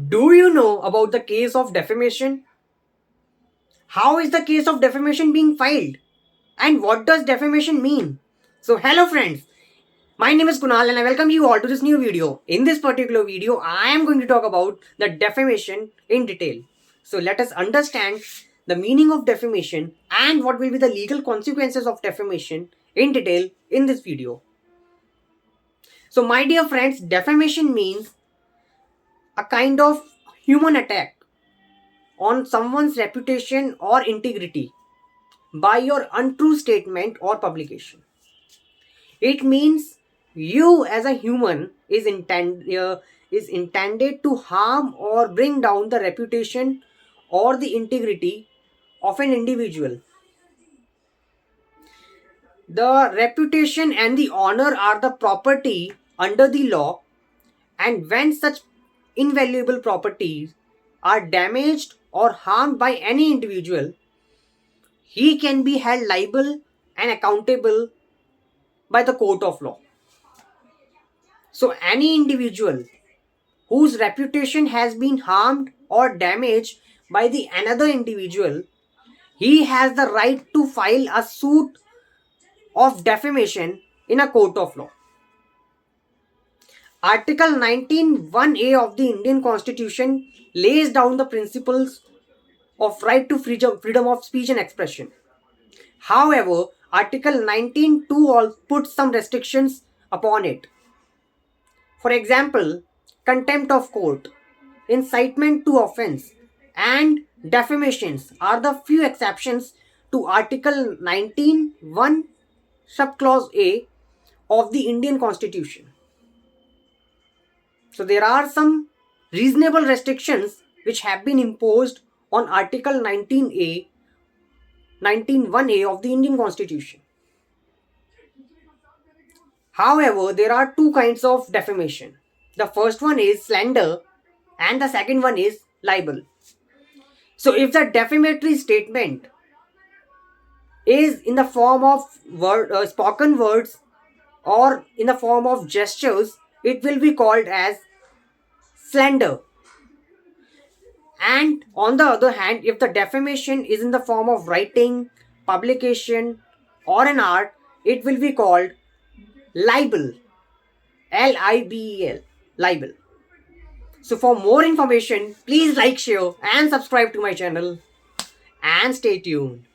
Do you know about the case of defamation? How is the case of defamation being filed? And what does defamation mean? So, hello friends, my name is Kunal and I welcome you all to this new video. In this particular video, I am going to talk about the defamation in detail. So, let us understand the meaning of defamation and what will be the legal consequences of defamation in detail in this video. So, my dear friends, defamation means a kind of human attack on someone's reputation or integrity by your untrue statement or publication. It means you as a human is intended to harm or bring down the reputation or the integrity of an individual. The reputation and the honor are the property under the law, and when such invaluable properties are damaged or harmed by any individual, he can be held liable and accountable by the court of law. So, any individual whose reputation has been harmed or damaged by the another individual, he has the right to file a suit of defamation in a court of law. Article 19(1)(a) of the Indian Constitution lays down the principles of right to freedom of speech and expression. However, Article 19(2) puts some restrictions upon it. For example, contempt of court, incitement to offense, and defamations are the few exceptions to Article 19(1) subclause A of the Indian Constitution. So there are some reasonable restrictions which have been imposed on Article 19(1)(a) of the Indian Constitution. However, there are two kinds of defamation. The first one is slander and the second one is libel. So if the defamatory statement is in the form of spoken words or in the form of gestures, it will be called as slander. And on the other hand, if the defamation is in the form of writing, publication, or an art, it will be called libel. Libel. Libel. So for more information, please like, share, and subscribe to my channel. And stay tuned.